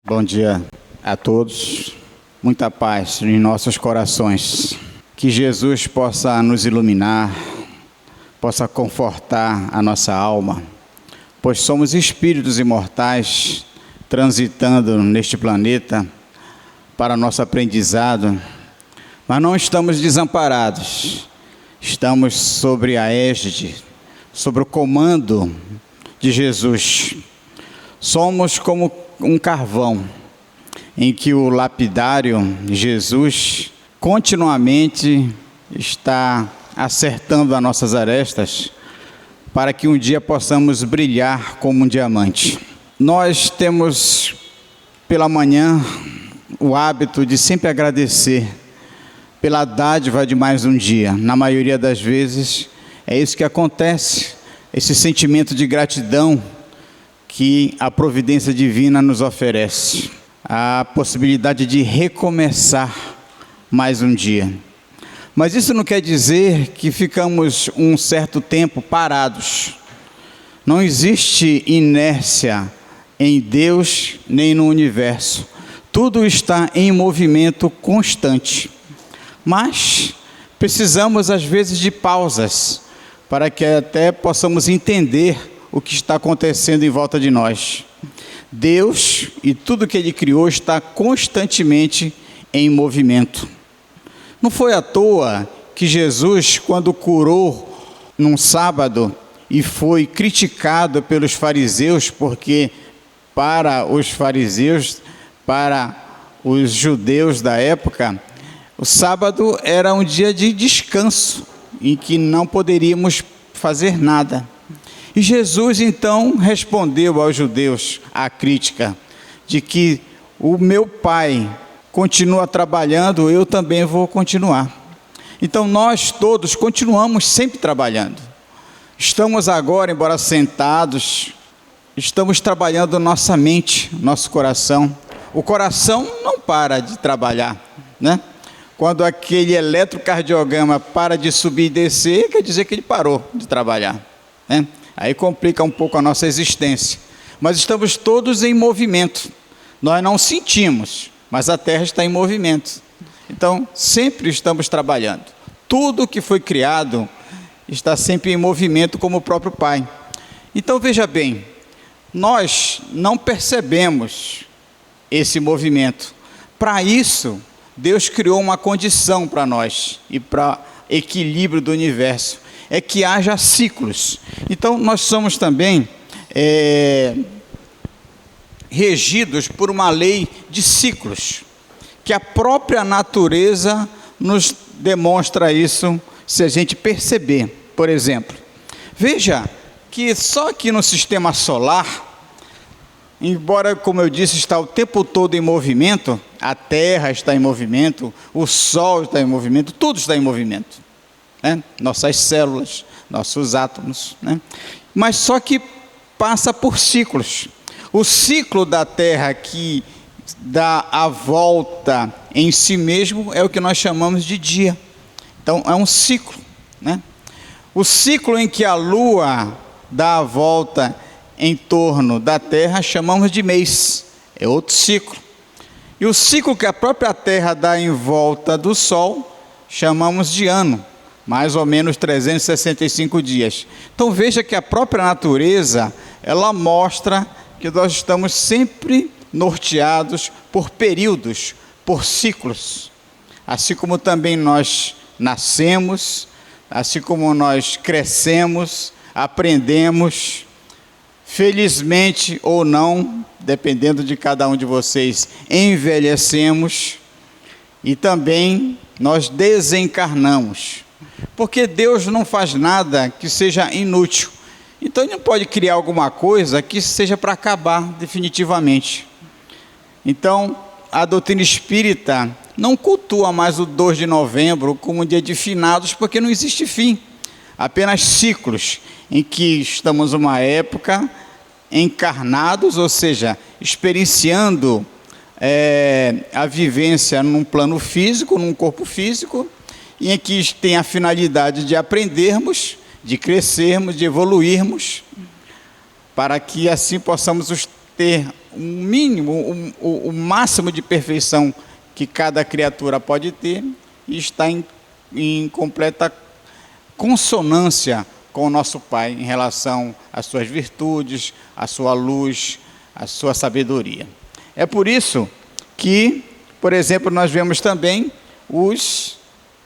Bom dia a todos, muita paz em nossos corações, que Jesus possa nos iluminar, possa confortar a nossa alma, pois somos espíritos imortais transitando neste planeta para nosso aprendizado, mas não estamos desamparados, estamos sobre a égide, sobre o comando de Jesus. Somos como um carvão em que o lapidário Jesus continuamente está acertando as nossas arestas para que um dia possamos brilhar como um diamante. Nós temos pela manhã o hábito de sempre agradecer pela dádiva de mais um dia. Na maioria das vezes é isso que acontece, esse sentimento de gratidão que a providência divina nos oferece, a possibilidade de recomeçar mais um dia. Mas isso não quer dizer que ficamos um certo tempo parados. Não existe inércia em Deus nem no universo. Tudo está em movimento constante. Mas precisamos às vezes de pausas para que até possamos entender o que está acontecendo em volta de nós. Deus e tudo que Ele criou está constantemente em movimento. Não foi à toa que Jesus, quando curou num sábado e foi criticado pelos fariseus, porque para os fariseus, para os judeus da época, o sábado era um dia de descanso, em que não poderíamos fazer nada. E Jesus então respondeu aos judeus a crítica de que o meu Pai continua trabalhando, eu também vou continuar. Então nós todos continuamos sempre trabalhando. Estamos agora, embora sentados, estamos trabalhando nossa mente, nosso coração. O coração não para de trabalhar, né? Quando aquele eletrocardiograma para de subir e descer, quer dizer que ele parou de trabalhar, né? Aí complica um pouco a nossa existência. Mas estamos todos em movimento. Nós não sentimos, mas a Terra está em movimento. Então, sempre estamos trabalhando. Tudo que foi criado está sempre em movimento como o próprio Pai. Então, veja bem, nós não percebemos esse movimento. Para isso, Deus criou uma condição para nós e para equilíbrio do universo. É que haja ciclos. Então, nós somos também regidos por uma lei de ciclos, que a própria natureza nos demonstra isso, se a gente perceber. Por exemplo, veja que só aqui no sistema solar, embora, como eu disse, está o tempo todo em movimento, a Terra está em movimento, o Sol está em movimento, tudo está em movimento. Nossas células, nossos átomos, né? Mas só que passa por ciclos. O ciclo da Terra que dá a volta em si mesmo é o que nós chamamos de dia. Então é um ciclo, né? O ciclo em que a Lua dá a volta em torno da Terra chamamos de mês, é outro ciclo. E o ciclo que a própria Terra dá em volta do Sol chamamos de ano. Mais ou menos 365 dias. Então veja que a própria natureza, ela mostra que nós estamos sempre norteados por períodos, por ciclos. Assim como também nós nascemos, assim como nós crescemos, aprendemos, felizmente ou não, dependendo de cada um de vocês, envelhecemos e também nós desencarnamos. Porque Deus não faz nada que seja inútil. Então Ele não pode criar alguma coisa que seja para acabar definitivamente. Então a doutrina espírita não cultua mais o 2 de novembro como um dia de finados, porque não existe fim. Apenas ciclos em que estamos numa época encarnados, ou seja, experienciando a vivência num plano físico, num corpo físico, e em que tem a finalidade de aprendermos, de crescermos, de evoluirmos, para que assim possamos ter o mínimo, o máximo de perfeição que cada criatura pode ter, e está em completa consonância com o nosso Pai em relação às suas virtudes, à sua luz, à sua sabedoria. É por isso que, por exemplo, nós vemos também os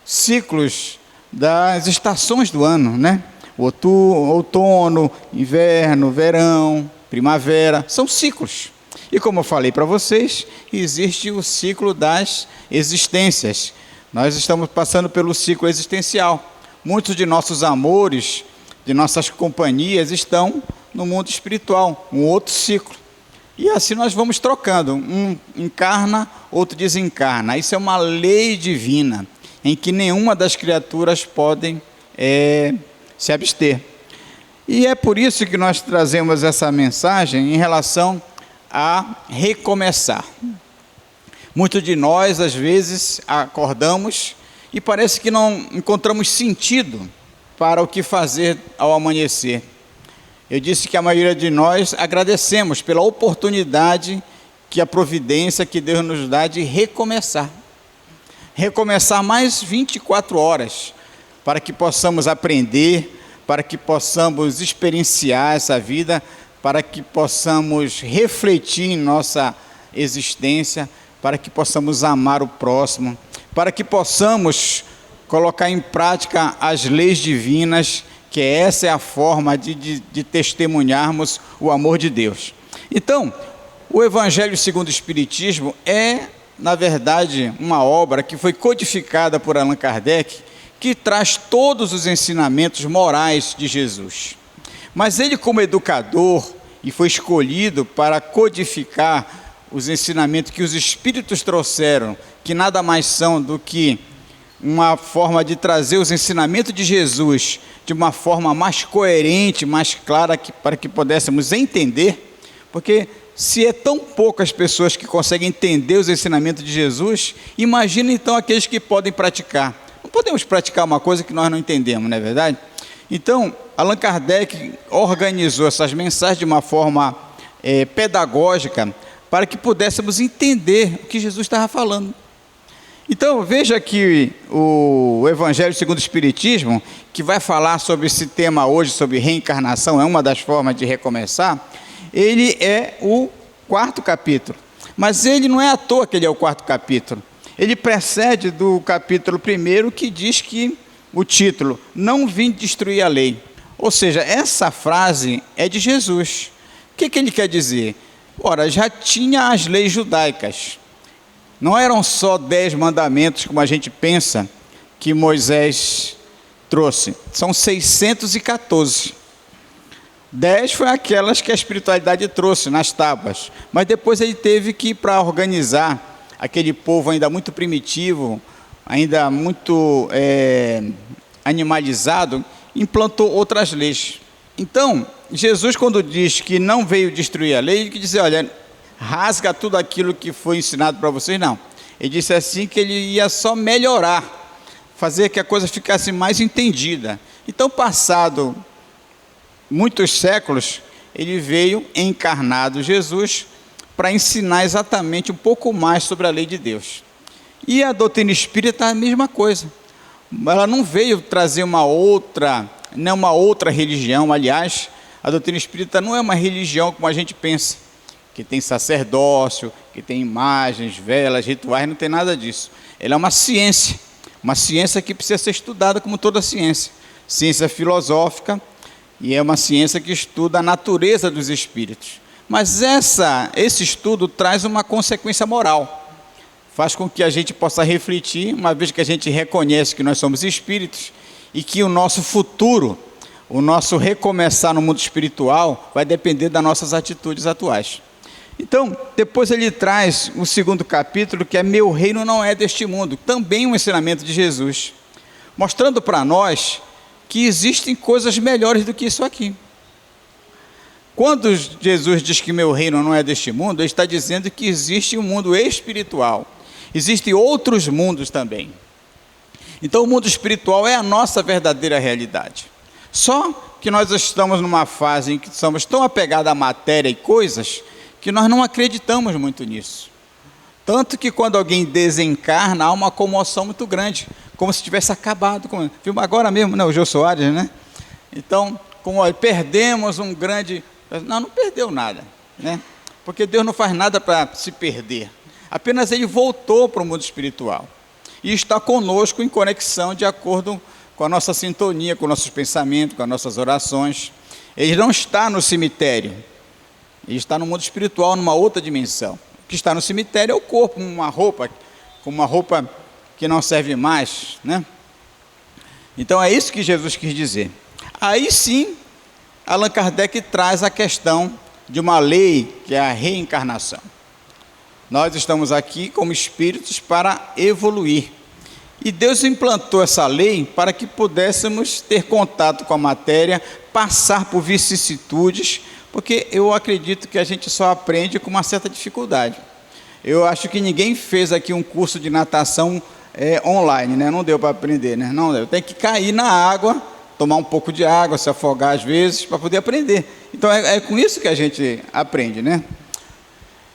ciclos das estações do ano, né? Outono, inverno, verão, primavera, são ciclos. E como eu falei para vocês, existe o ciclo das existências. Nós estamos passando pelo ciclo existencial. Muitos de nossos amores, de nossas companhias estão no mundo espiritual, um outro ciclo. E assim nós vamos trocando, um encarna, outro desencarna. Isso é uma lei divina, em que nenhuma das criaturas podem se abster. E é por isso que nós trazemos essa mensagem em relação a recomeçar. Muitos de nós, às vezes, acordamos e parece que não encontramos sentido para o que fazer ao amanhecer. Eu disse que a maioria de nós agradecemos pela oportunidade que a providência que Deus nos dá de recomeçar. Recomeçar mais 24 horas, para que possamos aprender, para que possamos experienciar essa vida, para que possamos refletir em nossa existência, para que possamos amar o próximo, para que possamos colocar em prática as leis divinas, que essa é a forma de testemunharmos o amor de Deus. Então, o Evangelho segundo o Espiritismo é, na verdade, uma obra que foi codificada por Allan Kardec, que traz todos os ensinamentos morais de Jesus. Mas ele, como educador, e foi escolhido para codificar os ensinamentos que os Espíritos trouxeram, que nada mais são do que uma forma de trazer os ensinamentos de Jesus de uma forma mais coerente, mais clara, para que pudéssemos entender, porque se é tão poucas pessoas que conseguem entender os ensinamentos de Jesus, imagina então aqueles que podem praticar. Não podemos praticar uma coisa que nós não entendemos, não é verdade? Então, Allan Kardec organizou essas mensagens de uma forma pedagógica, para que pudéssemos entender o que Jesus estava falando. Então, veja que o Evangelho segundo o Espiritismo, que vai falar sobre esse tema hoje, sobre reencarnação, é uma das formas de recomeçar, ele é o 4º capítulo. Mas ele não é à toa que ele é o 4º capítulo. Ele precede do capítulo 1, que diz que o título, não vim destruir a lei. Ou seja, essa frase é de Jesus. O que ele quer dizer? Ora, já tinha as leis judaicas. Não eram só 10 mandamentos, como a gente pensa, que Moisés trouxe. São 614. 10 foi aquelas que a espiritualidade trouxe nas tábuas. Mas depois ele teve que, para organizar aquele povo ainda muito primitivo, ainda muito animalizado, implantou outras leis. Então, Jesus, quando diz que não veio destruir a lei, ele quer dizer, olha, rasga tudo aquilo que foi ensinado para vocês, não. Ele disse assim que ele ia só melhorar, fazer que a coisa ficasse mais entendida. Então, passado muitos séculos, ele veio encarnado, Jesus, para ensinar exatamente um pouco mais sobre a lei de Deus. E a doutrina espírita é a mesma coisa. Ela não veio trazer uma outra religião. Aliás, a doutrina espírita não é uma religião como a gente pensa, que tem sacerdócio, que tem imagens, velas, rituais, não tem nada disso. Ela é uma ciência que precisa ser estudada como toda ciência. Ciência filosófica, e é uma ciência que estuda a natureza dos espíritos. Mas esse estudo traz uma consequência moral. Faz com que a gente possa refletir, uma vez que a gente reconhece que nós somos espíritos, e que o nosso futuro, o nosso recomeçar no mundo espiritual, vai depender das nossas atitudes atuais. Então, depois ele traz o 2º capítulo, que é meu reino não é deste mundo, também um ensinamento de Jesus, mostrando para nós que existem coisas melhores do que isso aqui. Quando Jesus diz que meu reino não é deste mundo, ele está dizendo que existe um mundo espiritual, existem outros mundos também. Então o mundo espiritual é a nossa verdadeira realidade. Só que nós estamos numa fase em que somos tão apegados à matéria e coisas, que nós não acreditamos muito nisso. Tanto que quando alguém desencarna, há uma comoção muito grande, como se tivesse acabado. Viu agora mesmo, né, o Jô Soares, né? Então, perdemos um grande... Não perdeu nada, né? Porque Deus não faz nada para se perder. Apenas Ele voltou para o mundo espiritual. E está conosco em conexão de acordo com a nossa sintonia, com nossos pensamentos, com as nossas orações. Ele não está no cemitério. Ele está no mundo espiritual, numa outra dimensão. O que está no cemitério é o corpo, com uma roupa que não serve mais, né? Então é isso que Jesus quis dizer. Aí sim, Allan Kardec traz a questão de uma lei, que é a reencarnação. Nós estamos aqui como espíritos para evoluir. E Deus implantou essa lei para que pudéssemos ter contato com a matéria, passar por vicissitudes, porque eu acredito que a gente só aprende com uma certa dificuldade. Eu acho que ninguém fez aqui um curso de natação online, né? Não deu para aprender, né? Não deu. Tem que cair na água, tomar um pouco de água, se afogar às vezes, para poder aprender. Então é com isso que a gente aprende, né?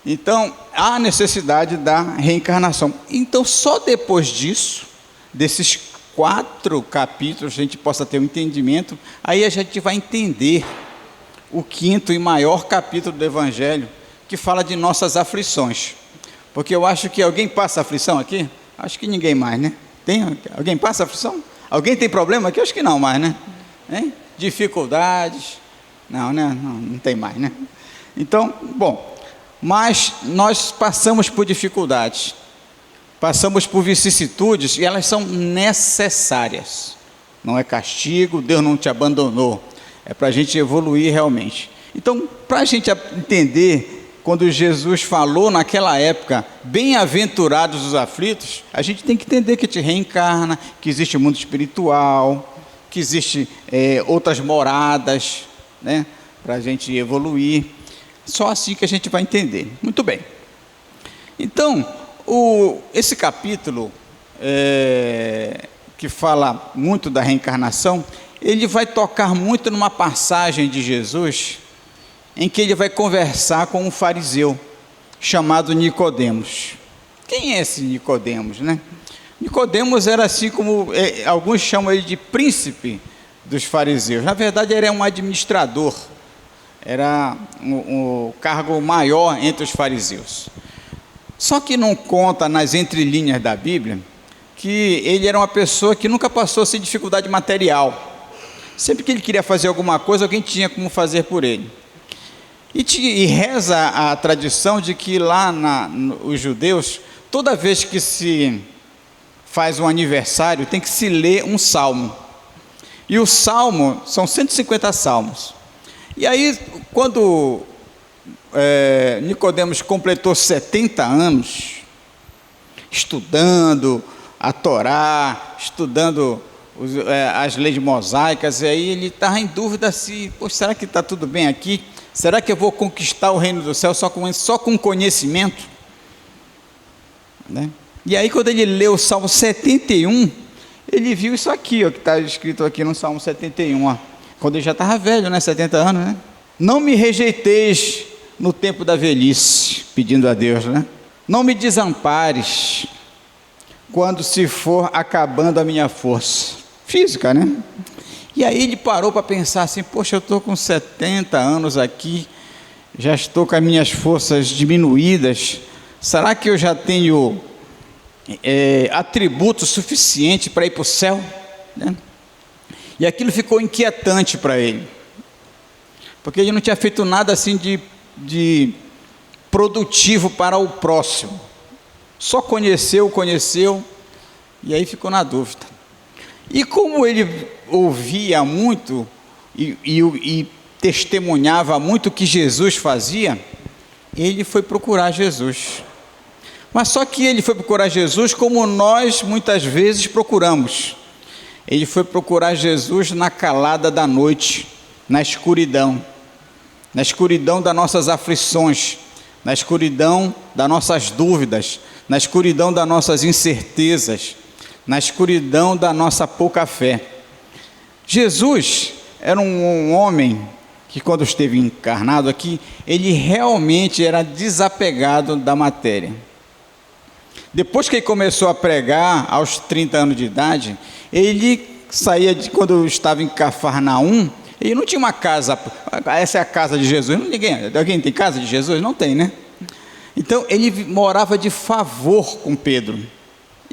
Então há necessidade da reencarnação. Então só depois disso, desses 4 capítulos, a gente possa ter um entendimento, aí a gente vai entender o 5º e maior capítulo do Evangelho, que fala de nossas aflições. Porque eu acho que alguém passa aflição aqui? Acho que ninguém mais, né? Alguém passa aflição? Alguém tem problema aqui? Acho que não mais, né? Dificuldades? Não, né? Não tem mais, né? Então, bom, mas nós passamos por dificuldades, passamos por vicissitudes, e elas são necessárias. Não é castigo, Deus não te abandonou. É para a gente evoluir realmente. Então, para a gente entender, quando Jesus falou naquela época, bem-aventurados os aflitos, a gente tem que entender que a gente reencarna, que existe o mundo espiritual, que existe outras moradas, né, para a gente evoluir. Só assim que a gente vai entender. Muito bem. Então, esse capítulo, que fala muito da reencarnação, ele vai tocar muito numa passagem de Jesus, em que ele vai conversar com um fariseu, chamado Nicodemos. Quem é esse Nicodemos, né? Nicodemos era assim como, alguns chamam ele de príncipe dos fariseus. Na verdade, ele era um administrador, era um cargo maior entre os fariseus. Só que não conta nas entrelinhas da Bíblia, que ele era uma pessoa que nunca passou sem dificuldade material. Sempre que ele queria fazer alguma coisa, alguém tinha como fazer por ele. E reza a tradição de que lá os judeus, toda vez que se faz um aniversário, tem que se ler um salmo. E o salmo, são 150 salmos. E aí, quando Nicodemos completou 70 anos, estudando a Torá, estudando as leis mosaicas, e aí ele estava em dúvida se, será que está tudo bem aqui? Será que eu vou conquistar o reino do céu só com conhecimento? Né? E aí quando ele leu o Salmo 71, ele viu isso aqui, ó, que está escrito aqui no Salmo 71, ó, quando ele já estava velho, né, 70 anos, né? Não me rejeiteis no tempo da velhice, pedindo a Deus, né? Não me desampares quando se for acabando a minha força física, né? E aí ele parou para pensar assim, poxa, eu estou com 70 anos aqui, já estou com as minhas forças diminuídas, será que eu já tenho atributo suficiente para ir para o céu? Né? E aquilo ficou inquietante para ele, porque ele não tinha feito nada assim de produtivo para o próximo, só conheceu, e aí ficou na dúvida. E como ele ouvia muito e testemunhava muito o que Jesus fazia, ele foi procurar Jesus. Mas só que ele foi procurar Jesus como nós muitas vezes procuramos. Ele foi procurar Jesus na calada da noite, na escuridão das nossas aflições, na escuridão das nossas dúvidas, na escuridão das nossas incertezas, na escuridão da nossa pouca fé. Jesus era um homem que quando esteve encarnado aqui, ele realmente era desapegado da matéria. Depois que ele começou a pregar, aos 30 anos de idade, ele saía, quando estava em Cafarnaum, ele não tinha uma casa, essa é a casa de Jesus, alguém tem casa de Jesus? Não tem, né? Então ele morava de favor com Pedro,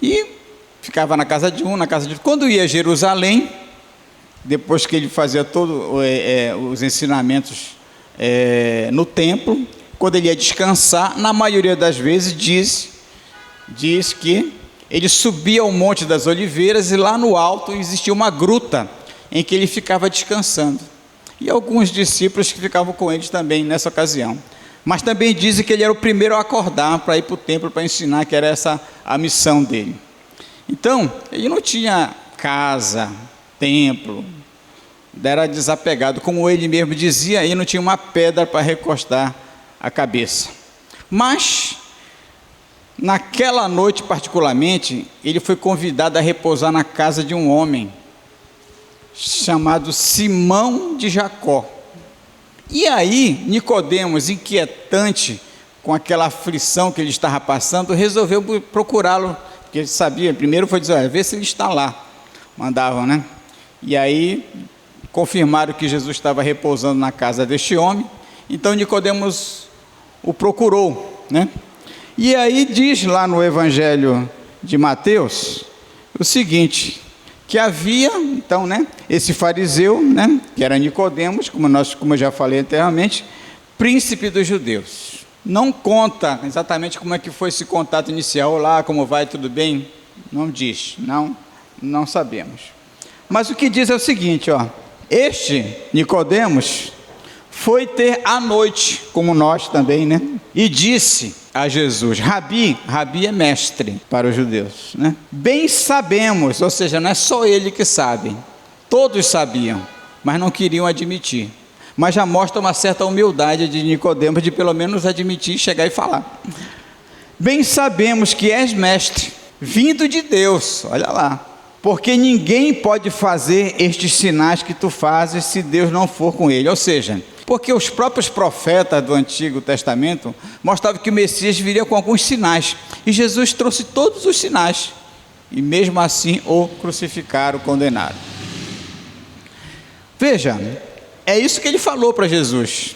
e ficava na casa de um, na casa de outro. Quando ia a Jerusalém, depois que ele fazia todos os ensinamentos no templo, quando ele ia descansar, na maioria das vezes diz que ele subia ao Monte das Oliveiras, e lá no alto existia uma gruta em que ele ficava descansando, e alguns discípulos que ficavam com ele também nessa ocasião. Mas também dizem que ele era o primeiro a acordar para ir para o templo para ensinar, que era essa a missão dele. Então ele não tinha casa, templo, era desapegado, como ele mesmo dizia, e não tinha uma pedra para recostar a cabeça. Mas naquela noite particularmente, ele foi convidado a repousar na casa de um homem chamado Simão de Jacó. E aí Nicodemos, inquietante com aquela aflição que ele estava passando, resolveu procurá-lo, porque ele sabia, primeiro foi dizer, vê se ele está lá, mandavam, né? E aí confirmaram que Jesus estava repousando na casa deste homem. Então Nicodemos o procurou, né? E aí diz lá no Evangelho de Mateus o seguinte, que havia, então, né, esse fariseu, né, que era Nicodemos, como eu já falei anteriormente, príncipe dos judeus. Não conta exatamente como é que foi esse contato inicial, lá, como vai, tudo bem? Não diz, não sabemos. Mas o que diz é o seguinte, este Nicodemos foi ter à noite, como nós também, né? E disse a Jesus, Rabi é mestre para os judeus, né? Bem sabemos, ou seja, não é só ele que sabe, todos sabiam, mas não queriam admitir. Mas já mostra uma certa humildade de Nicodemos, de pelo menos admitir, chegar e falar. Bem sabemos que és mestre, vindo de Deus, olha lá, porque ninguém pode fazer estes sinais que tu fazes se Deus não for com ele. Ou seja, porque os próprios profetas do Antigo Testamento mostravam que o Messias viria com alguns sinais, e Jesus trouxe todos os sinais, e mesmo assim o crucificaram, condenaram. Veja, é isso que ele falou para Jesus.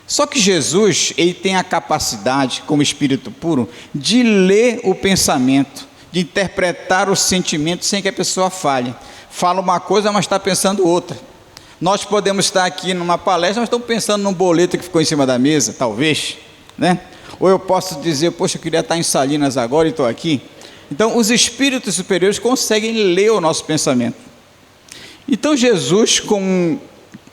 Só que Jesus, ele tem a capacidade, como Espírito puro, de ler o pensamento, de interpretar o sentimento sem que a pessoa fale. Fala uma coisa, mas está pensando outra. Nós podemos estar aqui numa palestra, mas estamos pensando num boleto que ficou em cima da mesa, talvez, né? Ou eu posso dizer, poxa, eu queria estar em Salinas agora e estou aqui. Então, os espíritos superiores conseguem ler o nosso pensamento. Então, Jesus, com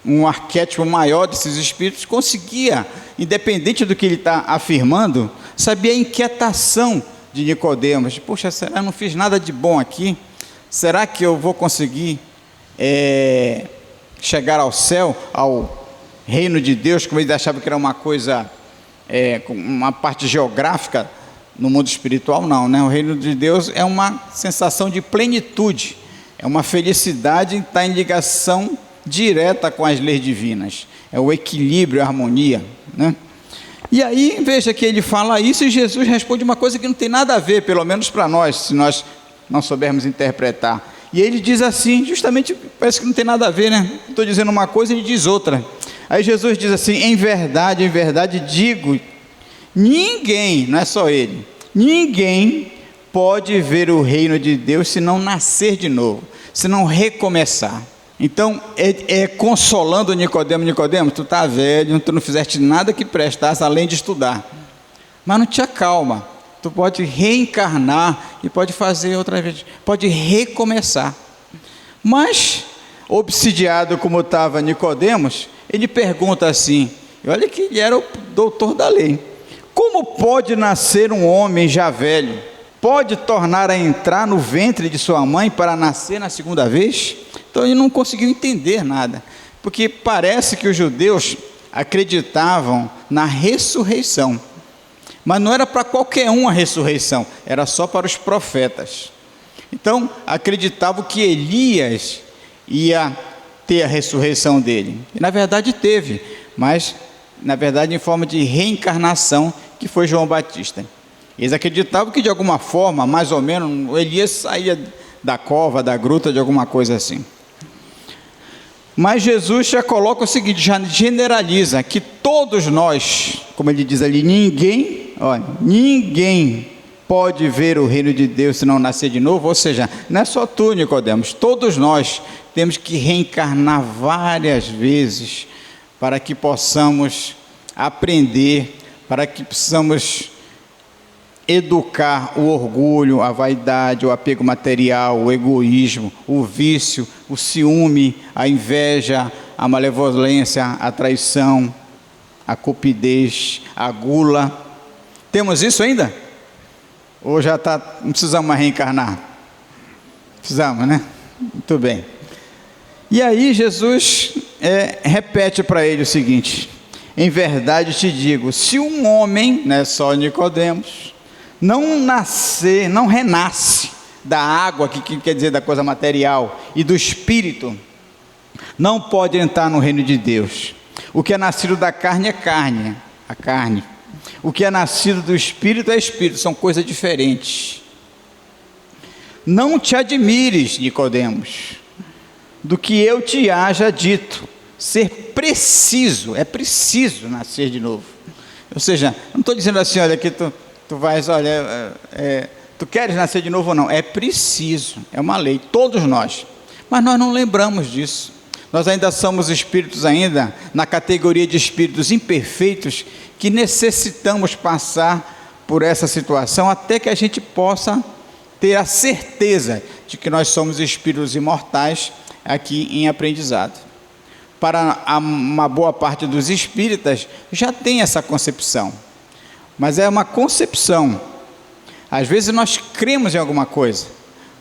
um arquétipo maior desses espíritos, conseguia, independente do que ele está afirmando, saber a inquietação de Nicodemos. Poxa, será que eu não fiz nada de bom aqui? Será que eu vou conseguir chegar ao céu, ao reino de Deus, como ele achava que era uma coisa, uma parte geográfica no mundo espiritual? Não, né? O reino de Deus é uma sensação de plenitude, é uma felicidade em estar em ligação direta com as leis divinas, é o equilíbrio, a harmonia, né? E aí, veja que ele fala isso, e Jesus responde uma coisa que não tem nada a ver, pelo menos para nós, se nós não soubermos interpretar. E ele diz assim, justamente, parece que não tem nada a ver, né? Estou dizendo uma coisa e ele diz outra. Aí Jesus diz assim, em verdade digo, ninguém, não é só ele, ninguém pode ver o reino de Deus se não nascer de novo, se não recomeçar. Então, consolando Nicodemos, tu está velho, tu não fizeste nada que prestasse além de estudar, mas não te acalma, tu pode reencarnar e pode fazer outra vez, pode recomeçar. Mas, obsidiado como estava Nicodemos, ele pergunta assim, e olha que ele era o doutor da lei, como pode nascer um homem já velho? Pode tornar a entrar no ventre de sua mãe para nascer na segunda vez? Então ele não conseguiu entender nada, porque parece que os judeus acreditavam na ressurreição, mas não era para qualquer um a ressurreição, era só para os profetas. Então acreditavam que Elias ia ter a ressurreição dele. E, na verdade teve, mas na verdade em forma de reencarnação, que foi João Batista. Eles acreditavam que de alguma forma, mais ou menos, Elias saía da cova, da gruta, de alguma coisa assim. Mas Jesus já coloca o seguinte, já generaliza que todos nós, como ele diz ali, ninguém pode ver o reino de Deus se não nascer de novo. Ou seja, não é só tu, Nicodemos, todos nós temos que reencarnar várias vezes para que possamos aprender, para que possamos educar o orgulho, a vaidade, o apego material, o egoísmo, o vício, o ciúme, a inveja, a malevolência, a traição, a cupidez, a gula. Temos isso ainda? Ou já está, não precisamos mais reencarnar? Precisamos, né? Muito bem. E aí Jesus repete para ele o seguinte: em verdade te digo, se um homem, não é só Nicodemos, não renasce da água, que quer dizer da coisa material, e do espírito, não pode entrar no reino de Deus. O que é nascido da carne é carne, a carne. O que é nascido do espírito é espírito, são coisas diferentes. Não te admires, Nicodemos, do que eu te haja dito. Ser preciso, é preciso nascer de novo. Ou seja, não estou dizendo assim, olha, que tu vais, olha, tu queres nascer de novo ou não? É preciso, é uma lei, todos nós. Mas nós não lembramos disso. Nós ainda somos espíritos ainda na categoria de espíritos imperfeitos, que necessitamos passar por essa situação até que a gente possa ter a certeza de que nós somos espíritos imortais aqui em aprendizado. Para uma boa parte dos espíritas já tem essa concepção, mas é uma concepção. Às vezes nós cremos em alguma coisa,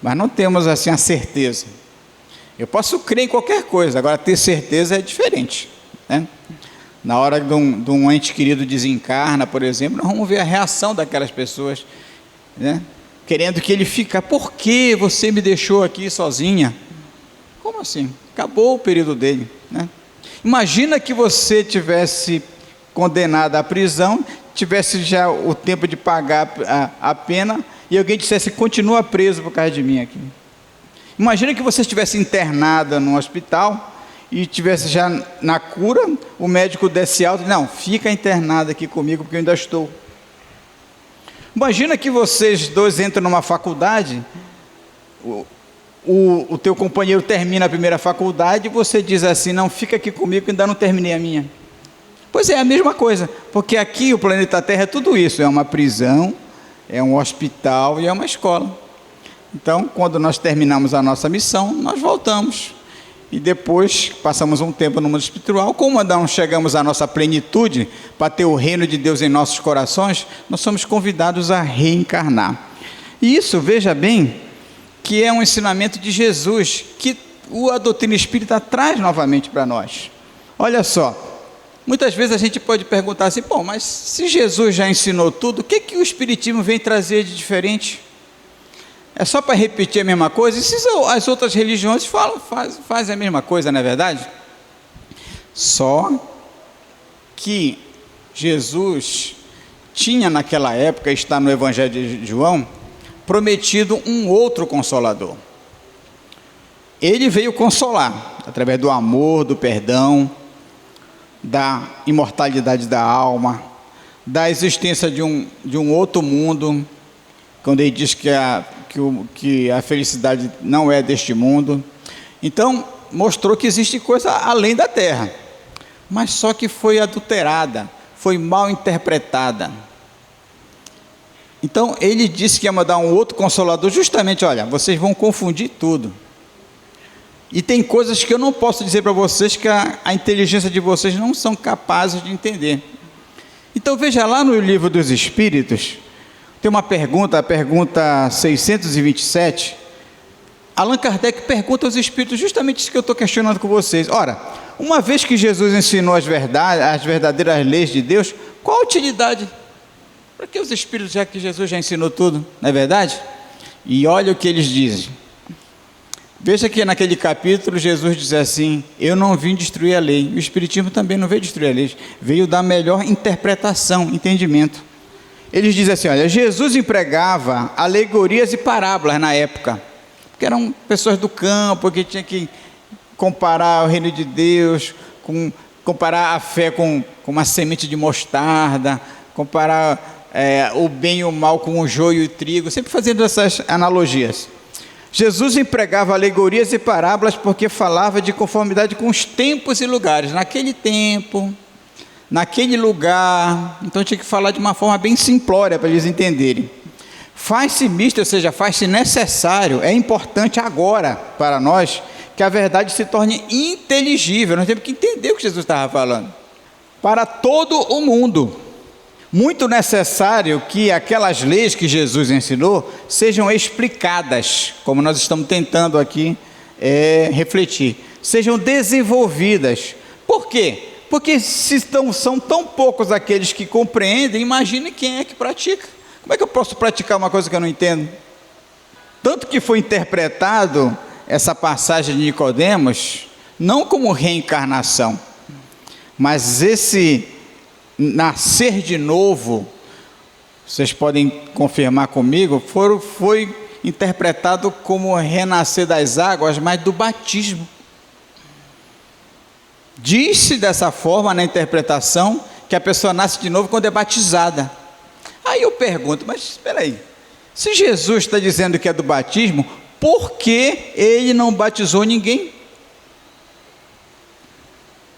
mas não temos assim a certeza. Eu posso crer em qualquer coisa, agora ter certeza é diferente, né? Na hora de um ente querido desencarna, por exemplo, nós vamos ver a reação daquelas pessoas, né? Querendo que ele fique, por que você me deixou aqui sozinha? Como assim? Acabou o período dele, né? Imagina que você tivesse condenado à prisão, tivesse já o tempo de pagar a pena, e alguém dissesse, continua preso por causa de mim aqui. Imagina que você estivesse internada no hospital, e estivesse já na cura, o médico desse alta, não, fica internado aqui comigo, porque eu ainda estou. Imagina que vocês dois entram numa faculdade, o teu companheiro termina a primeira faculdade, e você diz assim, não, fica aqui comigo que ainda não terminei a minha. Pois é a mesma coisa, porque aqui o planeta Terra é tudo isso, é uma prisão, é um hospital e é uma escola. Então, quando nós terminamos a nossa missão, nós voltamos, e depois passamos um tempo no mundo espiritual. Como não chegamos à nossa plenitude, para ter o reino de Deus em nossos corações, nós somos convidados a reencarnar. E isso, veja bem, que é um ensinamento de Jesus, que a doutrina espírita traz novamente para nós. Olha só, muitas vezes a gente pode perguntar assim, bom, mas se Jesus já ensinou tudo, o que o Espiritismo vem trazer de diferente? É só para repetir a mesma coisa? E se as outras religiões fazem a mesma coisa, não é verdade? Só que Jesus tinha naquela época, está no Evangelho de João, prometido um outro Consolador. Ele veio consolar, através do amor, do perdão, da imortalidade da alma, da existência de um outro mundo, quando ele diz que a felicidade não é deste mundo. Então, mostrou que existe coisa além da terra, mas só que foi adulterada, foi mal interpretada. Então, ele disse que ia mandar um outro Consolador, justamente, olha, vocês vão confundir tudo. E tem coisas que eu não posso dizer para vocês, que a inteligência de vocês não são capazes de entender. Então, veja lá no Livro dos Espíritos, tem uma pergunta, a pergunta 627, Allan Kardec pergunta aos espíritos justamente isso que eu estou questionando com vocês. Ora, uma vez que Jesus ensinou as verdadeiras leis de Deus, qual a utilidade? Para que os espíritos, já que Jesus já ensinou tudo, não é verdade? E olha o que eles dizem. Veja que naquele capítulo Jesus diz assim: eu não vim destruir a lei. O Espiritismo também não veio destruir a lei, veio dar melhor interpretação, entendimento. Eles dizem assim: olha, Jesus empregava alegorias e parábolas na época, porque eram pessoas do campo que tinham que comparar o reino de Deus, comparar a fé com uma semente de mostarda, comparar o bem e o mal com o joio e o trigo, sempre fazendo essas analogias. Jesus empregava alegorias e parábolas porque falava de conformidade com os tempos e lugares, naquele tempo, naquele lugar. Então tinha que falar de uma forma bem simplória para eles entenderem. Faz-se misto, ou seja, faz-se necessário, é importante agora para nós que a verdade se torne inteligível. Nós temos que entender o que Jesus estava falando para todo o mundo. Muito necessário que aquelas leis que Jesus ensinou sejam explicadas, como nós estamos tentando aqui refletir, sejam desenvolvidas. Por quê? Porque são tão poucos aqueles que compreendem, imagine quem é que pratica. Como é que eu posso praticar uma coisa que eu não entendo? Tanto que foi interpretado essa passagem de Nicodemos não como reencarnação, mas esse nascer de novo, vocês podem confirmar comigo, foi interpretado como renascer das águas, mas do batismo. Diz-se dessa forma na interpretação que a pessoa nasce de novo quando é batizada. Aí eu pergunto, mas espera aí, se Jesus está dizendo que é do batismo, por que ele não batizou ninguém?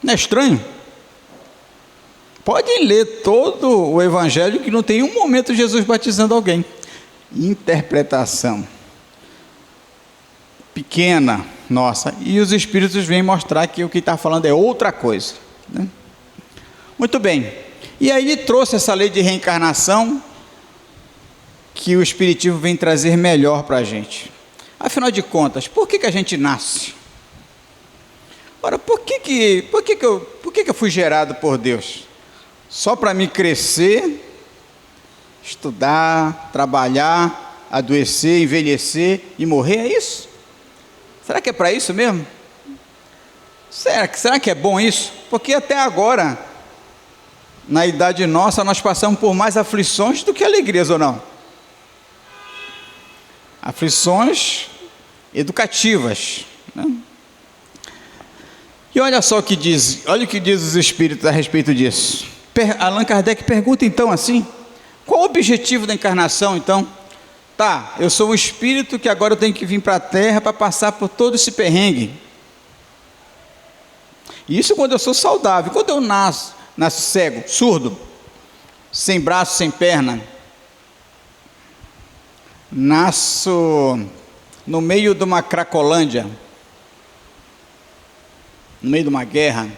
Não é estranho? Podem ler todo o Evangelho que não tem um momento Jesus batizando alguém. Interpretação pequena, nossa, e os Espíritos vêm mostrar que o que está falando é outra coisa, né? Muito bem, e aí ele trouxe essa lei de reencarnação que o Espiritismo vem trazer melhor para a gente. Afinal de contas, por que a gente nasce? Ora, por que eu fui gerado por Deus? Só para me crescer, estudar, trabalhar, adoecer, envelhecer e morrer, é isso? Será que é para isso mesmo? Será que é bom isso? Porque até agora, na idade nossa, nós passamos por mais aflições do que alegrias, ou não? Aflições educativas, né? E olha só o que diz os Espíritos a respeito disso. Allan Kardec pergunta então assim: qual o objetivo da encarnação então? Tá, eu sou um espírito que agora eu tenho que vir para a Terra para passar por todo esse perrengue. Isso quando eu sou saudável. Quando eu nasço cego, surdo, sem braço, sem perna, nasço no meio de uma Cracolândia, no meio de uma guerra.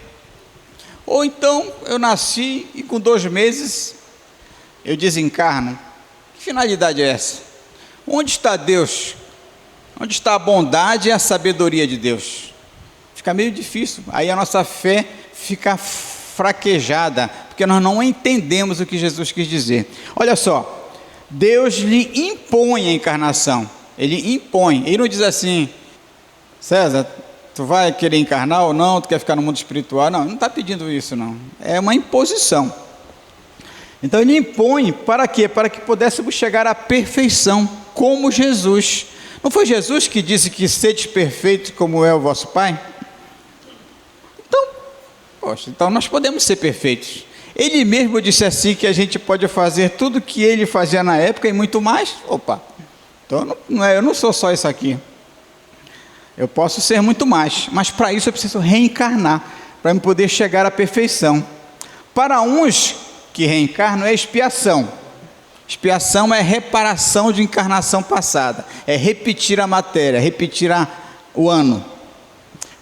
Ou então eu nasci e com 2 meses eu desencarno. Que finalidade é essa? Onde está Deus? Onde está a bondade e a sabedoria de Deus? Fica meio difícil, aí a nossa fé fica fraquejada, porque nós não entendemos o que Jesus quis dizer. Olha só, Deus lhe impõe a encarnação, Ele impõe, Ele não diz assim: César, tu vai querer encarnar ou não, tu quer ficar no mundo espiritual? Não, não está pedindo isso não, é uma imposição. Então Ele impõe para quê? Para que pudéssemos chegar à perfeição, como Jesus. Não foi Jesus que disse que sedes perfeitos como é o vosso Pai? Então nós podemos ser perfeitos. Ele mesmo disse assim que a gente pode fazer tudo que Ele fazia na época e muito mais. Opa, então eu não sou só isso aqui. Eu posso ser muito mais, mas para isso eu preciso reencarnar, para me poder chegar à perfeição. Para uns que reencarnam é expiação. Expiação é reparação de encarnação passada, é repetir a matéria, repetir o ano.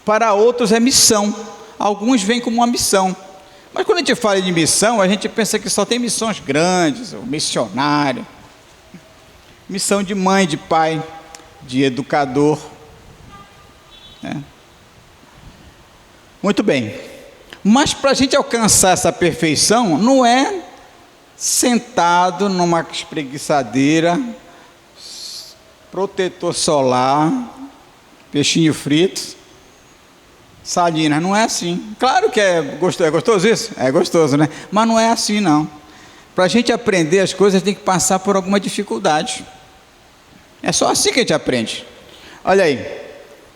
Para outros é missão. Alguns vêm como uma missão. Mas quando a gente fala de missão, a gente pensa que só tem missões grandes, o missionário, missão de mãe, de pai, de educador, né? Muito bem. Mas para a gente alcançar essa perfeição, não é sentado numa espreguiçadeira, protetor solar, peixinho frito, salinas. Não é assim. Claro que é gostoso isso? É gostoso, né? Mas não é assim, não. Para a gente aprender as coisas, tem que passar por alguma dificuldade. É só assim que a gente aprende. Olha aí,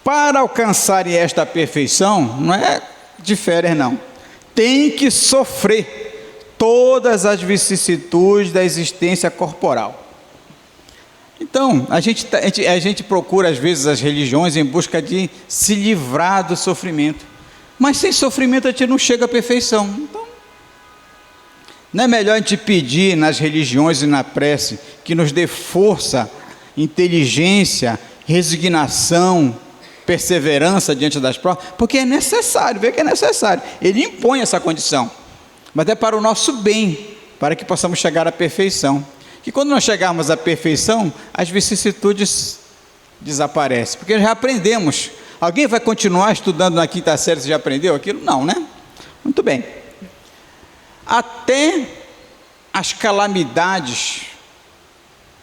para alcançar esta perfeição, não é de férias, não. Tem que sofrer todas as vicissitudes da existência corporal. Então, a gente procura às vezes as religiões em busca de se livrar do sofrimento. Mas sem sofrimento a gente não chega à perfeição. Então, não é melhor a gente pedir nas religiões e na prece que nos dê força, inteligência, resignação, perseverança diante das provas? Porque é necessário, vê que é necessário. Ele impõe essa condição, mas é para o nosso bem, para que possamos chegar à perfeição. Que quando nós chegarmos à perfeição, as vicissitudes desaparecem, porque já aprendemos. Alguém vai continuar estudando na quinta série se já aprendeu aquilo? Não, né? Muito bem. Até as calamidades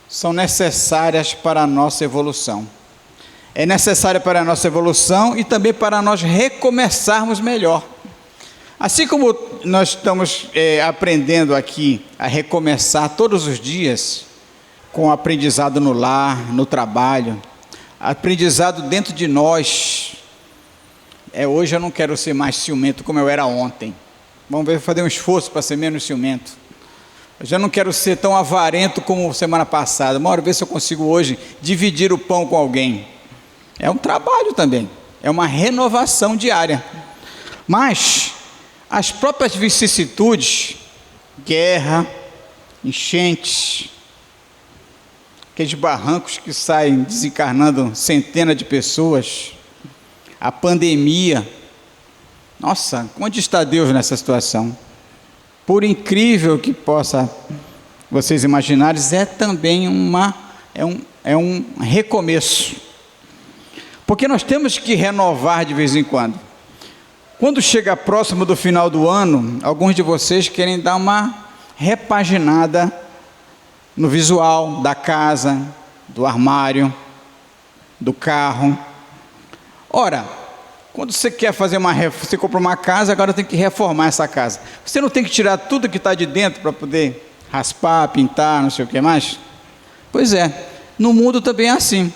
são necessárias para a nossa evolução. É necessária para a nossa evolução e também para nós recomeçarmos melhor. Assim como nós estamos aprendendo aqui a recomeçar todos os dias, com aprendizado no lar, no trabalho, aprendizado dentro de nós. Hoje eu não quero ser mais ciumento como eu era ontem. Vamos ver, fazer um esforço para ser menos ciumento. Eu já não quero ser tão avarento como semana passada. Bora ver se eu consigo hoje dividir o pão com alguém. É um trabalho também, é uma renovação diária. Mas as próprias vicissitudes, guerra, enchentes, aqueles barrancos que saem desencarnando centenas de pessoas, a pandemia, nossa, onde está Deus nessa situação? Por incrível que possa vocês imaginarem, é também um recomeço, porque nós temos que renovar de vez em quando. Quando chega próximo do final do ano, alguns de vocês querem dar uma repaginada no visual da casa, do armário, do carro. Ora, quando você quer fazer você compra uma casa, agora tem que reformar essa casa. Você não tem que tirar tudo que está de dentro para poder raspar, pintar, não sei o que mais? Pois é, no mundo também é assim.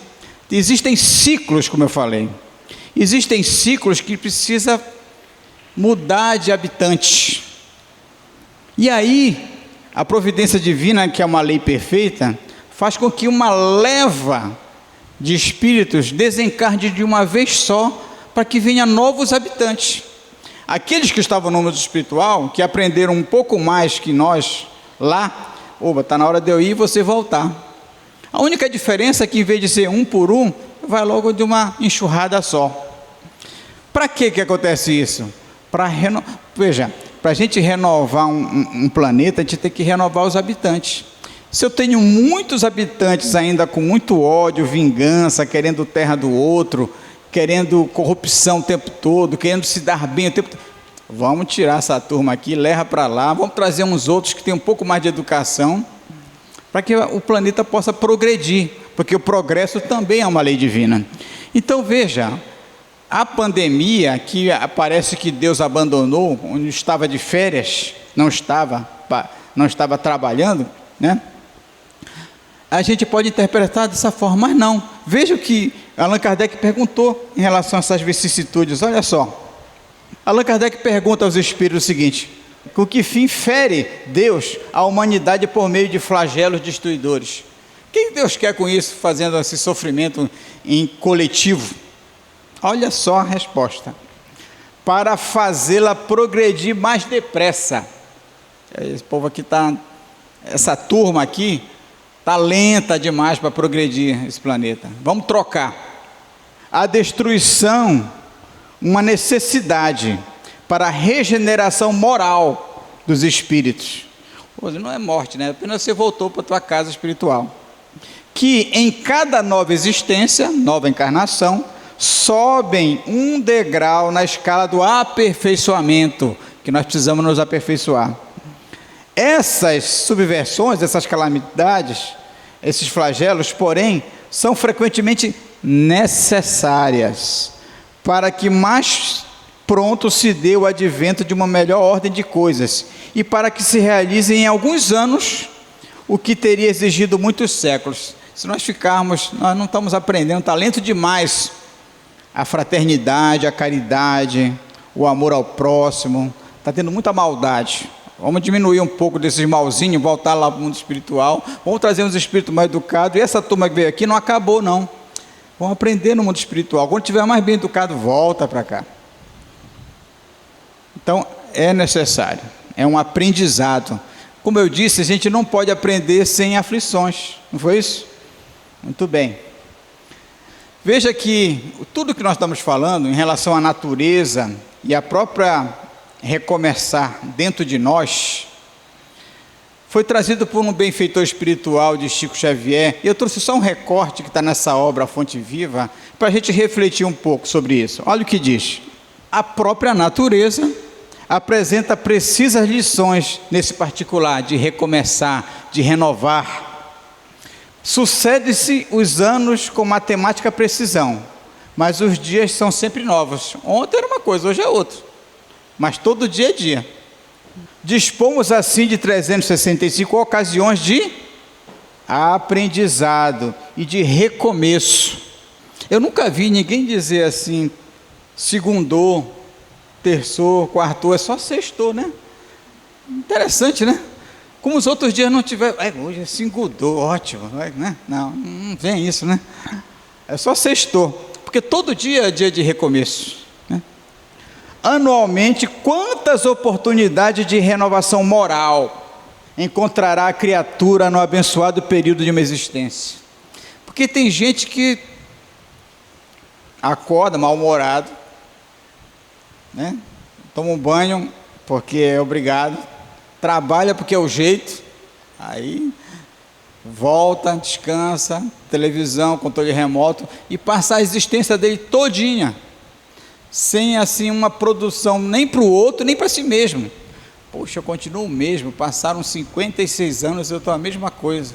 Existem ciclos, como eu falei. Existem ciclos que precisa mudar de habitantes. E aí, a providência divina, que é uma lei perfeita, faz com que uma leva de espíritos desencarne de uma vez só, para que venham novos habitantes. Aqueles que estavam no mundo espiritual, que aprenderam um pouco mais que nós lá, está na hora de eu ir e você voltar. A única diferença é que em vez de ser um por um, vai logo de uma enxurrada só. Para que acontece isso? Veja, para a gente renovar um planeta, a gente tem que renovar os habitantes. Se eu tenho muitos habitantes ainda com muito ódio, vingança, querendo terra do outro, querendo corrupção o tempo todo, querendo se dar bem o tempo todo, vamos tirar essa turma aqui, leva para lá, vamos trazer uns outros que têm um pouco mais de educação, para que o planeta possa progredir, porque o progresso também é uma lei divina. Então veja, a pandemia, que parece que Deus abandonou, onde estava de férias, não estava trabalhando, né? A gente pode interpretar dessa forma, mas não. Veja o que Allan Kardec perguntou em relação a essas vicissitudes. Olha só, Allan Kardec pergunta aos espíritos o seguinte: com que fim fere Deus a humanidade por meio de flagelos destruidores? O que Deus quer com isso, fazendo esse sofrimento em coletivo? Olha só a resposta: para fazê-la progredir mais depressa. Esse povo aqui essa turma aqui está lenta demais para progredir esse planeta. Vamos trocar. A destruição, uma necessidade para a regeneração moral dos espíritos. Não é morte, né? Apenas você voltou para a tua casa espiritual. Que em cada nova existência, nova encarnação, sobem um degrau na escala do aperfeiçoamento, que nós precisamos nos aperfeiçoar. Essas subversões, essas calamidades, esses flagelos, porém, são frequentemente necessárias para que mais pronto se dê o advento de uma melhor ordem de coisas e para que se realize em alguns anos o que teria exigido muitos séculos. Se nós não estamos aprendendo, está lento demais a fraternidade, a caridade, o amor ao próximo, está tendo muita maldade. Vamos diminuir um pouco desses malzinhos, voltar lá para o mundo espiritual, vamos trazer uns espíritos mais educados, e essa turma que veio aqui não acabou não, vão aprender no mundo espiritual, quando estiver mais bem educado, volta para cá. Então, é necessário, é um aprendizado. Como eu disse, a gente não pode aprender sem aflições, não foi isso? Muito bem. Veja que tudo que nós estamos falando em relação à natureza e a própria recomeçar dentro de nós, foi trazido por um benfeitor espiritual de Chico Xavier. Eu trouxe só um recorte que está nessa obra, A Fonte Viva, para a gente refletir um pouco sobre isso. Olha o que diz: a própria natureza apresenta precisas lições nesse particular de recomeçar, de renovar. Sucede-se os anos com matemática precisão, mas os dias são sempre novos. Ontem era uma coisa, hoje é outra, mas todo dia é dia. Dispomos assim de 365 ocasiões de aprendizado e de recomeço. Eu nunca vi ninguém dizer assim, segundou, terçou, quartou, é só sextou, né? Interessante, né? Como os outros dias não tiveram, hoje é segundou, ótimo, né? Não vem isso, né? É só sextou, porque todo dia é dia de recomeço, né? Anualmente, quantas oportunidades de renovação moral encontrará a criatura no abençoado período de uma existência? Porque tem gente que acorda mal-humorado, né? Toma um banho porque é obrigado, trabalha porque é o jeito, aí volta, descansa, televisão, controle remoto, e passa a existência dele todinha, sem assim uma produção nem para o outro, nem para si mesmo. Poxa, eu continuo o mesmo, passaram 56 anos, eu estou a mesma coisa.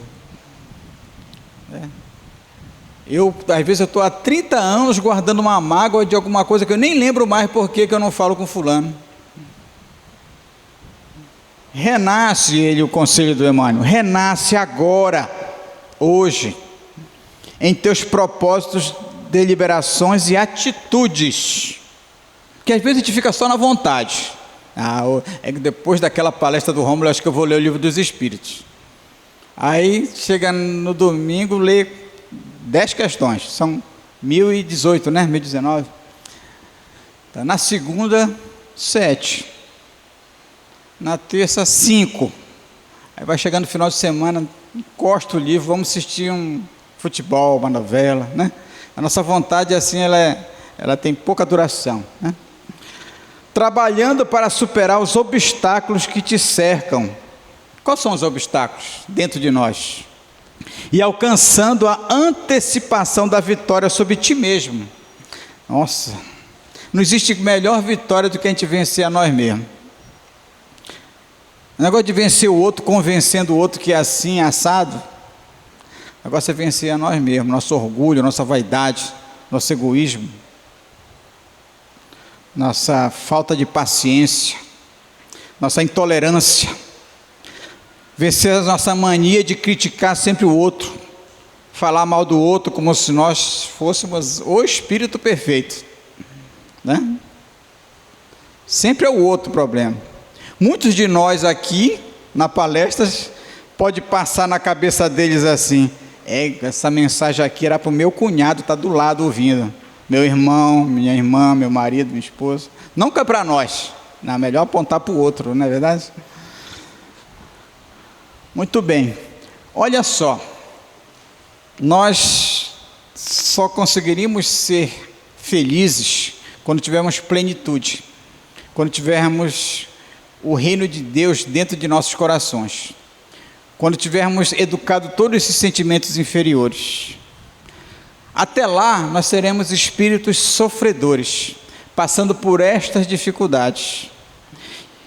Às vezes eu estou há 30 anos guardando uma mágoa de alguma coisa que eu nem lembro mais porque que eu não falo com fulano. Renasce ele, o conselho do Emmanuel, renasce agora, hoje, em teus propósitos, deliberações e atitudes, que às vezes a gente fica só na vontade. É que depois daquela palestra do Rômulo, acho que eu vou ler o Livro dos Espíritos. Aí chega no domingo, lê 10 questões, são 1018, né? 1019. Tá, na segunda, 7. Na terça, 5. Aí vai chegando no final de semana, encosta o livro, vamos assistir um futebol, uma novela, né? A nossa vontade, assim, ela tem pouca duração, né? Trabalhando para superar os obstáculos que te cercam. Quais são os obstáculos dentro de nós? E alcançando a antecipação da vitória sobre ti mesmo. Nossa, não existe melhor vitória do que a gente vencer a nós mesmos. O negócio de vencer o outro, convencendo o outro que é assim, assado. O negócio é vencer a nós mesmos, nosso orgulho, nossa vaidade, nosso egoísmo, nossa falta de paciência, nossa intolerância. Vencer a nossa mania de criticar sempre o outro, falar mal do outro como se nós fôssemos o espírito perfeito, né? Sempre é o outro o problema. Muitos de nós aqui, na palestra, pode passar na cabeça deles assim, essa mensagem aqui era para o meu cunhado, está do lado ouvindo, meu irmão, minha irmã, meu marido, minha esposa, nunca para nós, não, melhor apontar para o outro, não é verdade? Muito bem, olha só, nós só conseguiríamos ser felizes quando tivermos plenitude, quando tivermos o reino de Deus dentro de nossos corações, quando tivermos educado todos esses sentimentos inferiores. Até lá nós seremos espíritos sofredores, passando por estas dificuldades.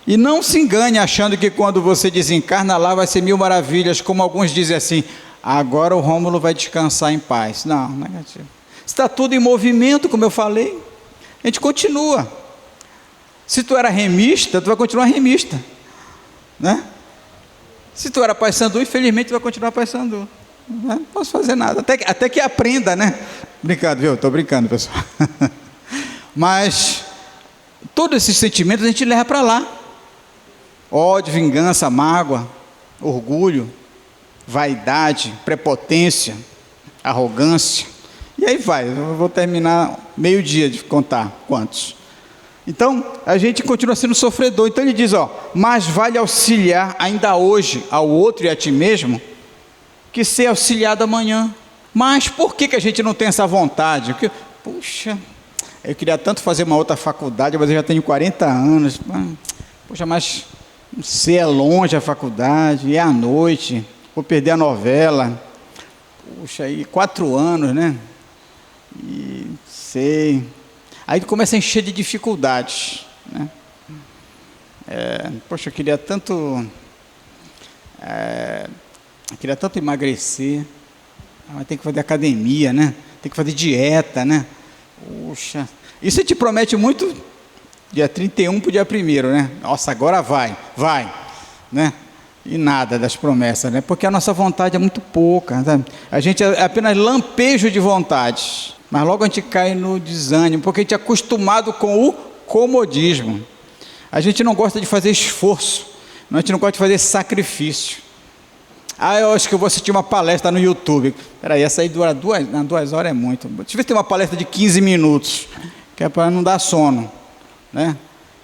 E não se engane achando que quando você desencarna lá vai ser mil maravilhas, como alguns dizem assim, agora o Rômulo vai descansar em paz. Não, negativo. Está tudo em movimento, como eu falei. A gente continua. Se tu era remista, tu vai continuar remista, né? Se tu era paysandu, infelizmente tu vai continuar paysandu. Não posso fazer nada, até que aprenda, né? Brincando, viu? Estou brincando, pessoal. Mas todos esses sentimentos a gente leva para lá. Ódio, vingança, mágoa, orgulho, vaidade, prepotência, arrogância. E aí vai, eu vou terminar meio-dia de contar quantos. Então, a gente continua sendo sofredor. Então ele diz, mas vale auxiliar ainda hoje ao outro e a ti mesmo, que ser auxiliado amanhã. Mas por que a gente não tem essa vontade? Porque, puxa, eu queria tanto fazer uma outra faculdade, mas eu já tenho 40 anos. Puxa, mas não sei, é longe a faculdade, é à noite, vou perder a novela. Puxa, aí 4 anos, né? E sei. Aí começa a encher de dificuldades, né? Poxa, eu queria tanto emagrecer, mas tem que fazer academia, né? Tem que fazer dieta, né? Puxa, isso te promete muito, dia 31 para o dia 1º, né? Nossa, agora vai, né? E nada das promessas, né? Porque a nossa vontade é muito pouca, sabe? A gente é apenas lampejo de vontade, mas logo a gente cai no desânimo, porque a gente é acostumado com o comodismo. A gente não gosta de fazer esforço, a gente não gosta de fazer sacrifício. Eu acho que eu vou assistir uma palestra no YouTube. Peraí, essa aí dura 2 horas é muito. Deixa eu ver se tem uma palestra de 15 minutos, que é para não dar sono, né?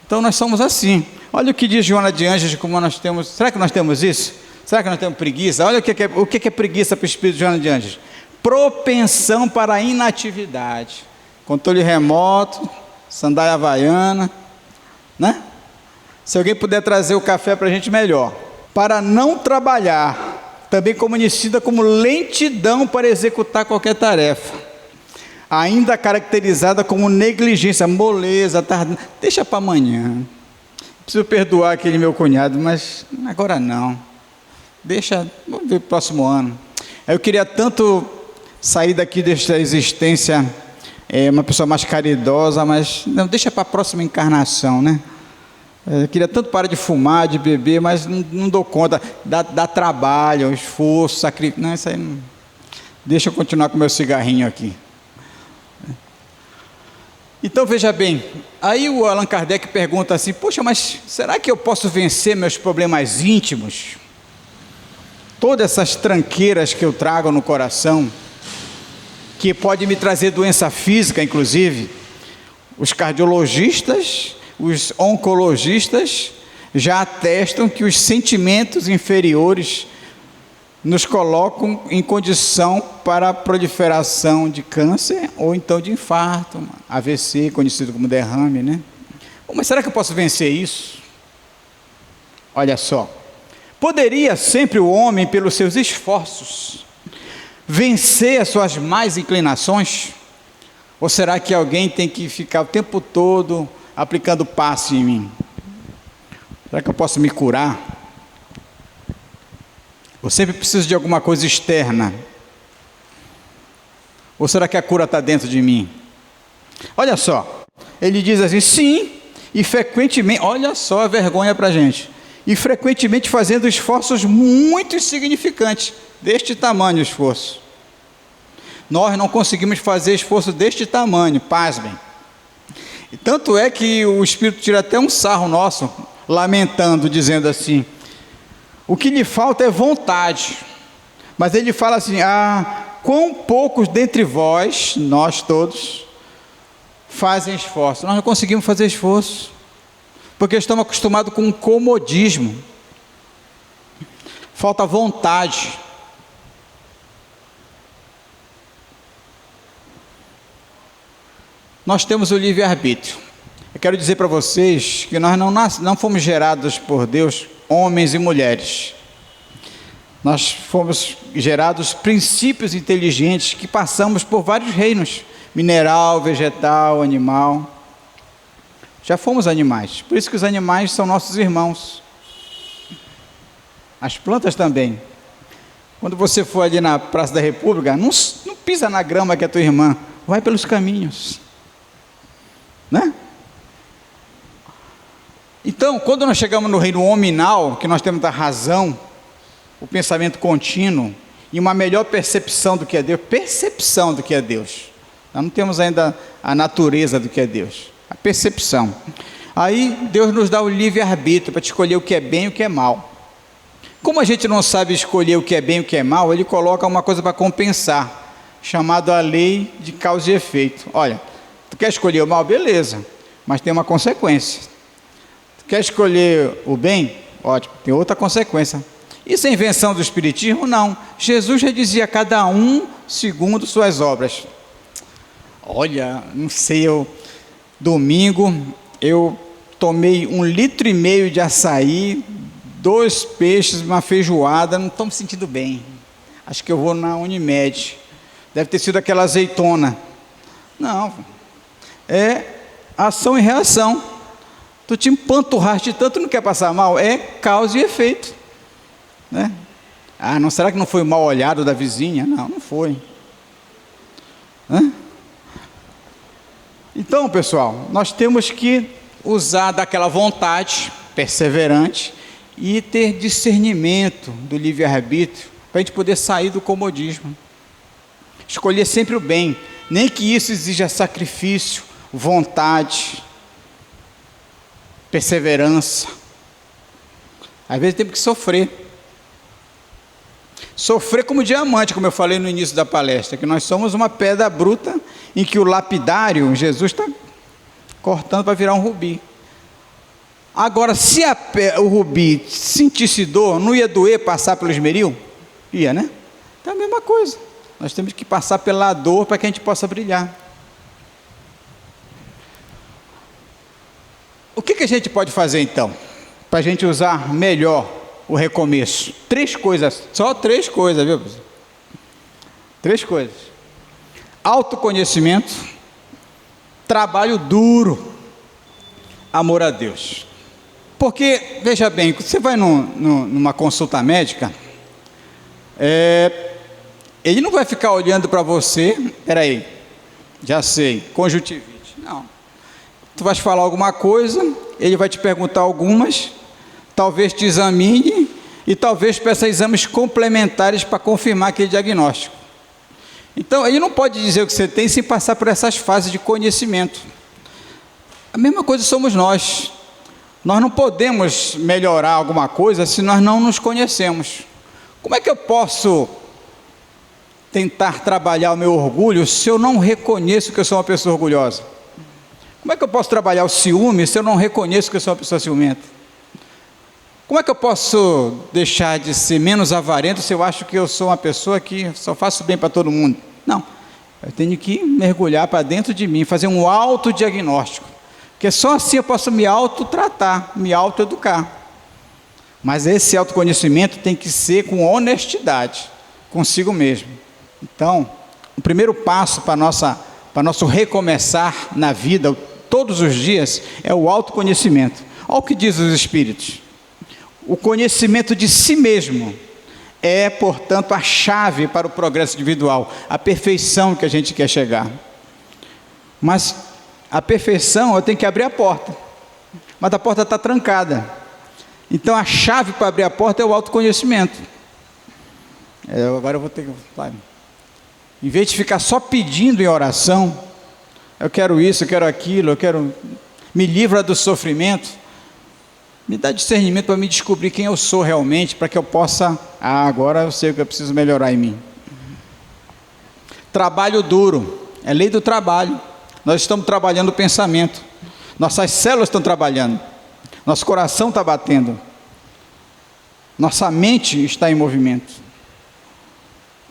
Então nós somos assim. Olha o que diz Joana de Ângeles, como nós temos. Será que nós temos isso? Será que nós temos preguiça? Olha o que é preguiça para o espírito de Joana de Ângeles. Propensão para a inatividade. Controle remoto, sandália havaiana, né? Se alguém puder trazer o café para a gente, melhor. Para não trabalhar, também conhecida como lentidão para executar qualquer tarefa, ainda caracterizada como negligência, moleza, deixa para amanhã. Preciso perdoar aquele meu cunhado, mas agora não. Deixa, vamos ver o próximo ano. Eu queria tanto sair daqui desta existência, uma pessoa mais caridosa, mas não, deixa para a próxima encarnação, né? Eu queria tanto parar de fumar, de beber, mas não dou conta. Dá trabalho, esforço, sacrifício. Não, isso aí não. Deixa eu continuar com meu cigarrinho aqui. Então veja bem, aí o Allan Kardec pergunta assim: poxa, mas será que eu posso vencer meus problemas íntimos? Todas essas tranqueiras que eu trago no coração, que pode me trazer doença física, inclusive. Os cardiologistas, os oncologistas já atestam que os sentimentos inferiores nos colocam em condição para a proliferação de câncer ou então de infarto, AVC, conhecido como derrame, né? Mas será que eu posso vencer isso? Olha só, poderia sempre o homem, pelos seus esforços, vencer as suas más inclinações? Ou será que alguém tem que ficar o tempo todo aplicando passe em mim? Será que eu posso me curar? Eu sempre preciso de alguma coisa externa? Ou será que a cura está dentro de mim? Olha só, ele diz assim: sim, e frequentemente, olha só a vergonha para a gente, e frequentemente fazendo esforços muito insignificantes, deste tamanho o esforço. Nós não conseguimos fazer esforço deste tamanho, pasmem. E tanto é que o Espírito tira até um sarro nosso, lamentando, dizendo assim: o que lhe falta é vontade. Mas ele fala assim: quão poucos dentre vós, nós todos, fazem esforço. Nós não conseguimos fazer esforço, porque estamos acostumados com o comodismo. Falta vontade. Nós temos o livre-arbítrio. Eu quero dizer para vocês que nós não fomos gerados por Deus homens e mulheres. Nós fomos gerados princípios inteligentes que passamos por vários reinos: mineral, vegetal, animal. Já fomos animais, por isso que os animais são nossos irmãos. As plantas também. Quando você for ali na Praça da República, não pisa na grama que é tua irmã, vai pelos caminhos, né? Então, quando nós chegamos no reino hominal, que nós temos a razão, o pensamento contínuo e uma melhor percepção do que é Deus, nós não temos ainda a natureza do que é Deus, a percepção. Aí Deus nos dá o livre-arbítrio para escolher o que é bem e o que é mal. Como a gente não sabe escolher o que é bem e o que é mal, ele coloca uma coisa para compensar, chamado a lei de causa e efeito. Olha, tu quer escolher o mal? Beleza, mas tem uma consequência. Tu quer escolher o bem? Ótimo, tem outra consequência. Isso é invenção do Espiritismo? Não. Jesus já dizia, cada um segundo suas obras. Olha, não sei, domingo eu tomei 1,5 litro de açaí, 2 peixes, uma feijoada, não estou me sentindo bem. Acho que eu vou na Unimed. Deve ter sido aquela azeitona. Não, é ação e reação. Tu te empanturraste tanto, não quer passar mal? É causa e efeito, né? Ah, não, será que não foi o mal olhado da vizinha? Não, não foi. Hã? Então, pessoal, nós temos que usar daquela vontade perseverante e ter discernimento do livre-arbítrio para a gente poder sair do comodismo. Escolher sempre o bem, nem que isso exija sacrifício, vontade, perseverança. Às vezes temos que sofrer. Sofrer como diamante, como eu falei no início da palestra, que nós somos uma pedra bruta em que o lapidário, Jesus, está cortando para virar um rubi. Agora, se o rubi sentisse dor, não ia doer passar pelo esmeril? Ia, né? Então é a mesma coisa. Nós temos que passar pela dor para que a gente possa brilhar. O que a gente pode fazer então, para a gente usar melhor o recomeço? 3 coisas, só 3 coisas, viu? 3 coisas: autoconhecimento, trabalho duro, amor a Deus. Porque, veja bem, quando você vai numa consulta médica, ele não vai ficar olhando para você, peraí, já sei, conjuntivite, não. Tu vais falar alguma coisa, ele vai te perguntar algumas, talvez te examine e talvez peça exames complementares para confirmar aquele diagnóstico. Então, ele não pode dizer o que você tem sem passar por essas fases de conhecimento. A mesma coisa somos nós. Nós não podemos melhorar alguma coisa se nós não nos conhecemos. Como é que eu posso tentar trabalhar o meu orgulho se eu não reconheço que eu sou uma pessoa orgulhosa? Como é que eu posso trabalhar o ciúme se eu não reconheço que eu sou uma pessoa ciumenta? Como é que eu posso deixar de ser menos avarento se eu acho que eu sou uma pessoa que só faço bem para todo mundo? Não, eu tenho que mergulhar para dentro de mim, fazer um autodiagnóstico, porque só assim eu posso me autotratar, me autoeducar. Mas esse autoconhecimento tem que ser com honestidade, consigo mesmo. Então, o primeiro passo para nosso recomeçar na vida, todos os dias, é o autoconhecimento. Olha o que diz os Espíritos. O conhecimento de si mesmo é, portanto, a chave para o progresso individual, a perfeição que a gente quer chegar. Mas a perfeição, eu tenho que abrir a porta, mas a porta está trancada. Então a chave para abrir a porta é o autoconhecimento. Agora eu vou ter que... Em vez de ficar só pedindo em oração, eu quero isso, eu quero aquilo, eu quero... Me livra do sofrimento. Me dá discernimento para me descobrir quem eu sou realmente, para que eu possa... agora eu sei o que eu preciso melhorar em mim. Trabalho duro, é lei do trabalho. Nós estamos trabalhando o pensamento. Nossas células estão trabalhando. Nosso coração está batendo. Nossa mente está em movimento.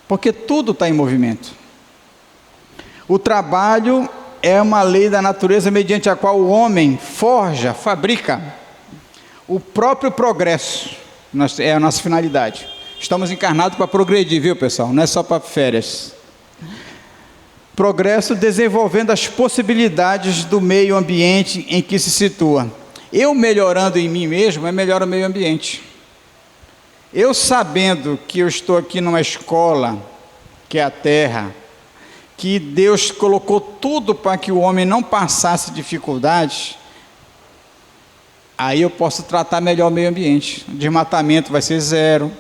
Porque tudo está em movimento. O trabalho é uma lei da natureza mediante a qual o homem forja, fabrica o próprio progresso. É a nossa finalidade. Estamos encarnados para progredir, viu, pessoal? Não é só para férias. Progresso desenvolvendo as possibilidades do meio ambiente em que se situa. Eu melhorando em mim mesmo, melhora o meio ambiente. Eu sabendo que eu estou aqui numa escola, que é a terra, que Deus colocou tudo para que o homem não passasse dificuldades, aí eu posso tratar melhor o meio ambiente. O desmatamento vai ser zero,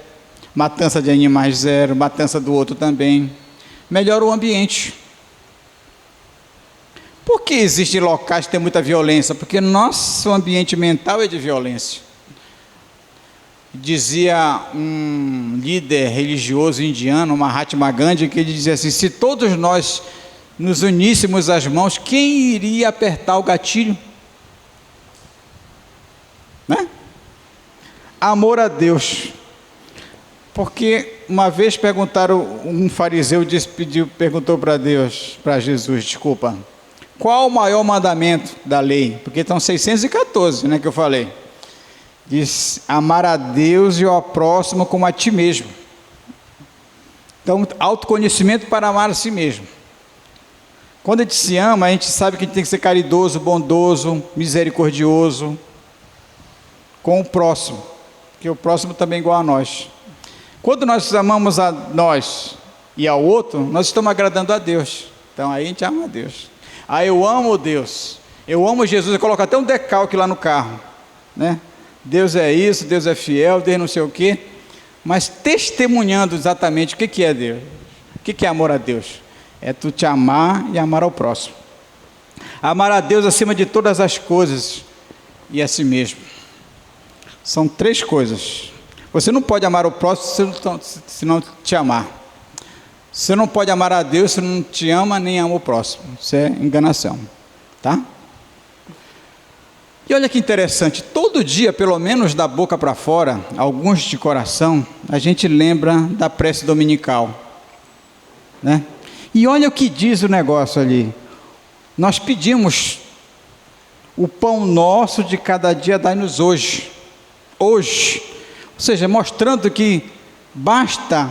matança de animais zero, matança do outro também. Melhora o ambiente. Por que existem locais que tem muita violência? Porque nosso ambiente mental é de violência. Dizia um líder religioso indiano, Mahatma Gandhi, que ele dizia assim: se todos nós nos uníssemos as mãos, quem iria apertar o gatilho? Né? Amor a Deus. Porque uma vez perguntaram, um fariseu perguntou para Deus, para Jesus, desculpa, qual o maior mandamento da lei? Porque estão 614, né, que eu falei. Diz, amar a Deus e ao próximo como a ti mesmo. Então, autoconhecimento para amar a si mesmo. Quando a gente se ama, a gente sabe que a gente tem que ser caridoso, bondoso, misericordioso com o próximo, porque o próximo também é igual a nós. Quando nós amamos a nós e ao outro, nós estamos agradando a Deus. Então aí a gente ama a Deus. Aí eu amo Deus, eu amo Jesus, eu coloco até um decalque lá no carro, né? Deus é isso, Deus é fiel, Deus não sei o quê, mas testemunhando exatamente o que é Deus, o que é amor a Deus, é tu te amar e amar ao próximo, amar a Deus acima de todas as coisas e a si mesmo. São três coisas. Você não pode amar o próximo se não te amar. Você não pode amar a Deus se não te ama nem ama o próximo. Isso é enganação, tá? E olha que interessante, todo dia, pelo menos da boca para fora, alguns de coração, a gente lembra da prece dominical, né? E olha o que diz o negócio ali. Nós pedimos: o pão nosso de cada dia dai-nos hoje. Hoje. Ou seja, mostrando que basta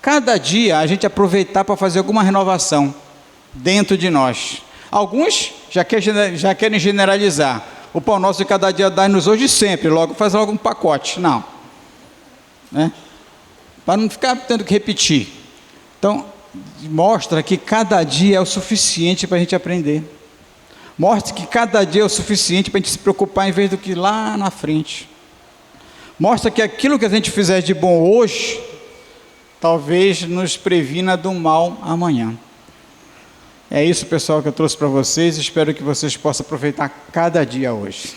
cada dia a gente aproveitar para fazer alguma renovação dentro de nós. Alguns já querem generalizar. O pão nosso de cada dia dai-nos hoje sempre, logo faz logo um pacote. Não. Né? Para não ficar tendo que repetir. Então, mostra que cada dia é o suficiente para a gente aprender. Mostra que cada dia é o suficiente para a gente se preocupar em vez do que lá na frente. Mostra que aquilo que a gente fizer de bom hoje, talvez nos previna do mal amanhã. É isso, pessoal, que eu trouxe para vocês. Espero que vocês possam aproveitar cada dia hoje.